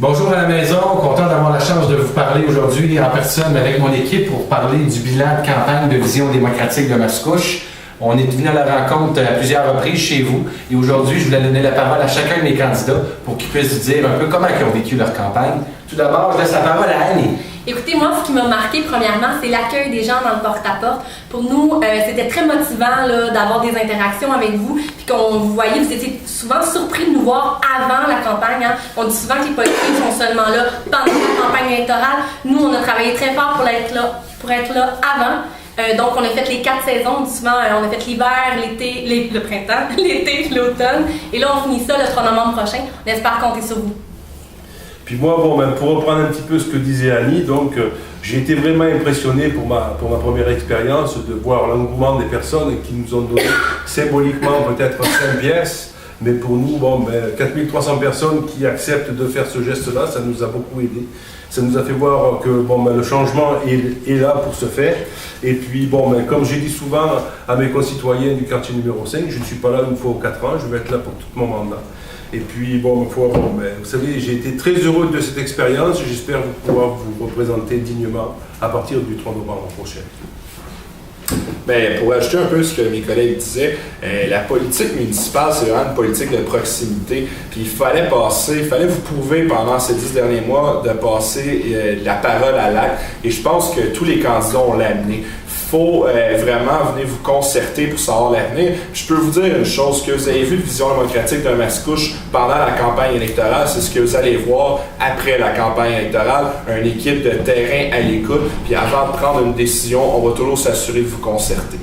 Bonjour à la maison, content d'avoir la chance de vous parler aujourd'hui en personne avec mon équipe pour parler du bilan de campagne de Vision démocratique de Mascouche. On est venu à la rencontre à plusieurs reprises chez vous et aujourd'hui, je voulais donner la parole à chacun des candidats pour qu'ils puissent dire un peu comment ils ont vécu leur campagne. Tout d'abord, je laisse la parole à Annie. Écoutez, moi, ce qui m'a marqué, premièrement, c'est l'accueil des gens dans le porte-à-porte. Pour nous, c'était très motivant d'avoir des interactions avec vous, puis qu'on vous voyait, vous étiez souvent surpris de nous voir avant la campagne. Hein. On dit souvent que les politiciens sont seulement là pendant la campagne électorale. Nous, on a travaillé très fort pour être là avant. Donc, on a fait les 4 saisons. On dit souvent, on a fait l'hiver, l'été, le printemps, l'été, l'automne. Et là, on finit ça le 3 novembre prochain. On espère compter sur vous. Puis moi, pour reprendre un petit peu ce que disait Annie, donc j'ai été vraiment impressionné pour ma première expérience de voir l'engouement des personnes qui nous ont donné symboliquement peut-être 5 pièces, mais pour nous, 4300 personnes qui acceptent de faire ce geste-là, ça nous a beaucoup aidé. Ça nous a fait voir que le changement est là pour se faire. Et puis, comme j'ai dit souvent à mes concitoyens du quartier numéro 5, je ne suis pas là une fois aux 4 ans, je vais être là pour tout mon mandat. Et puis, vous savez, j'ai été très heureux de cette expérience. J'espère pouvoir vous représenter dignement à partir du 3 novembre prochain. Pour ajouter un peu ce que mes collègues disaient, la politique municipale, c'est vraiment une politique de proximité. Puis il fallait vous prouver pendant ces 10 derniers mois de passer de la parole à l'acte. Et je pense que tous les candidats ont l'amené. Il faut vraiment venir vous concerter pour savoir l'avenir. Je peux vous dire une chose, que vous avez vu de Vision démocratique de Mascouche pendant la campagne électorale, c'est ce que vous allez voir après la campagne électorale, une équipe de terrain à l'écoute, puis avant de prendre une décision, on va toujours s'assurer de vous concerter.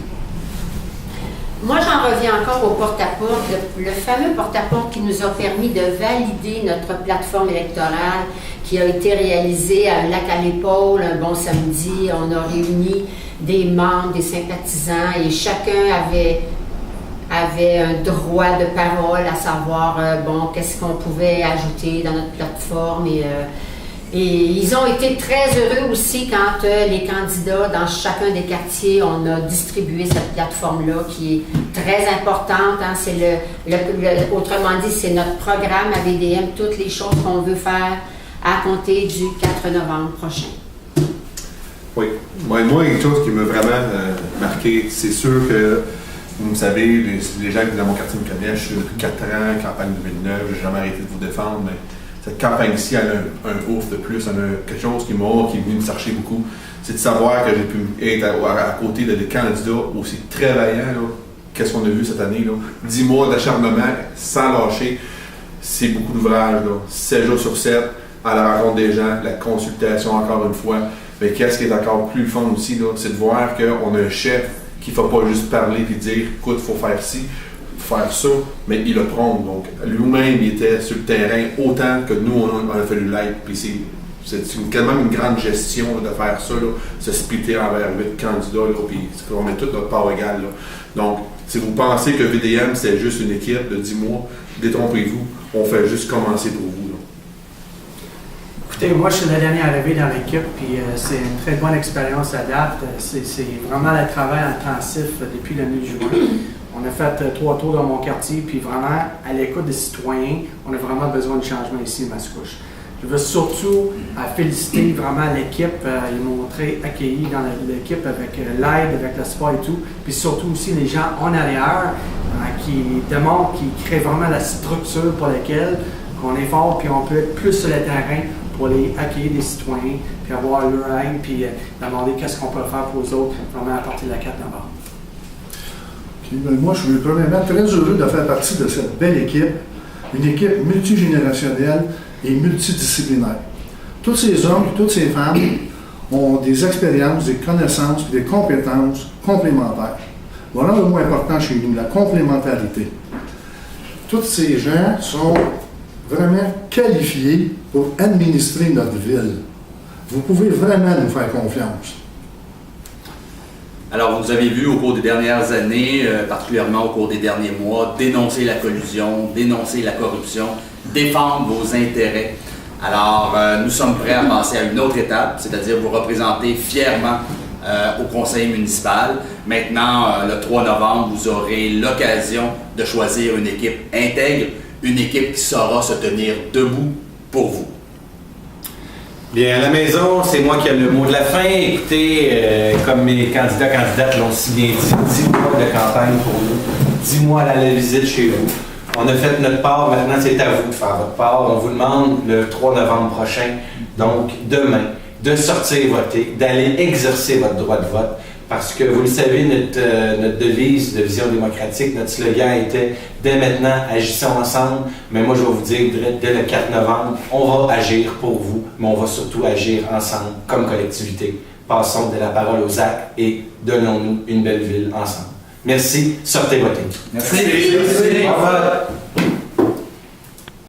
Moi, j'en reviens encore au porte-à-porte, le fameux porte-à-porte qui nous a permis de valider notre plateforme électorale qui a été réalisée à Lac à l'épaule, un bon samedi. On a réuni des membres, des sympathisants et chacun avait un droit de parole à savoir, qu'est-ce qu'on pouvait ajouter dans notre plateforme et ils ont été très heureux aussi quand les candidats dans chacun des quartiers, on a distribué cette plateforme-là qui est très importante. Hein, c'est autrement dit, c'est notre programme à VDM, toutes les choses qu'on veut faire à compter du 4 novembre prochain. Oui. Moi, quelque chose qui m'a vraiment marqué, c'est sûr que, vous savez, les gens qui dans mon quartier me connaissent, je suis depuis 4 ans, campagne 2009, je n'ai jamais arrêté de vous défendre, mais cette campagne-ci, elle a un ouf de plus, elle a quelque chose qui est venu me chercher beaucoup. C'est de savoir que j'ai pu être à côté de des candidats aussi très vaillants. Qu'est-ce qu'on a vu cette année? Là? 10 mois d'acharnement sans lâcher, c'est beaucoup d'ouvrages. 7 jours sur 7, à la rencontre des gens, la consultation encore une fois. Mais qu'est-ce qui est encore plus fun aussi, c'est de voir qu'on a un chef qui ne faut pas juste parler et dire « écoute, il faut faire ci ». Faire ça, mais il le prend. Donc, lui-même, il était sur le terrain autant que nous, on a fallu l'être. Puis c'est quand même une grande gestion de faire ça, se splitter envers 8 candidats, puis on met tout notre part égale. Donc, si vous pensez que VDM, c'est juste une équipe de 10 mois, détrompez-vous, on fait juste commencer pour vous. Écoutez, moi, je suis le dernier arrivé dans l'équipe, puis c'est une très bonne expérience à date. C'est vraiment le travail intensif depuis le mois de juin. On a fait 3 tours dans mon quartier, puis vraiment, à l'écoute des citoyens, on a vraiment besoin de changement ici à Mascouche. Je veux surtout féliciter vraiment l'équipe. Ils m'ont très accueilli dans l'équipe avec l'aide, avec le support et tout. Puis surtout aussi les gens en arrière qui démontrent, qui créent vraiment la structure pour laquelle on est fort, puis on peut être plus sur le terrain pour aller accueillir des citoyens, puis avoir leur aide, puis demander qu'est-ce qu'on peut faire pour eux autres, vraiment à partir de la 4 novembre. Moi, je suis premièrement très heureux de faire partie de cette belle équipe, une équipe multigénérationnelle et multidisciplinaire. Tous ces hommes et toutes ces femmes ont des expériences, des connaissances et des compétences complémentaires. Voilà le mot important chez nous, la complémentarité. Tous ces gens sont vraiment qualifiés pour administrer notre ville. Vous pouvez vraiment nous faire confiance. Alors, vous avez vu au cours des dernières années, particulièrement au cours des derniers mois, dénoncer la collusion, dénoncer la corruption, défendre vos intérêts. Alors, nous sommes prêts à passer à une autre étape, c'est-à-dire vous représenter fièrement au conseil municipal. Maintenant, le 3 novembre, vous aurez l'occasion de choisir une équipe intègre, une équipe qui saura se tenir debout pour vous. Bien, à la maison, c'est moi qui ai le mot de la fin. Écoutez, comme mes candidates l'ont si bien dit, 10 mois de campagne pour nous, 10 mois à la visite chez vous. On a fait notre part, maintenant c'est à vous de faire votre part. On vous demande le 3 novembre prochain, donc demain, de sortir voter, d'aller exercer votre droit de vote. Parce que vous le savez, notre devise de Vision démocratique, notre slogan était « Dès maintenant, agissons ensemble ». Mais moi, je vais vous dire, dès le 4 novembre, on va agir pour vous, mais on va surtout agir ensemble, comme collectivité. Passons de la parole aux actes et donnons-nous une belle ville ensemble. Merci, sortez voter. Merci. Au revoir.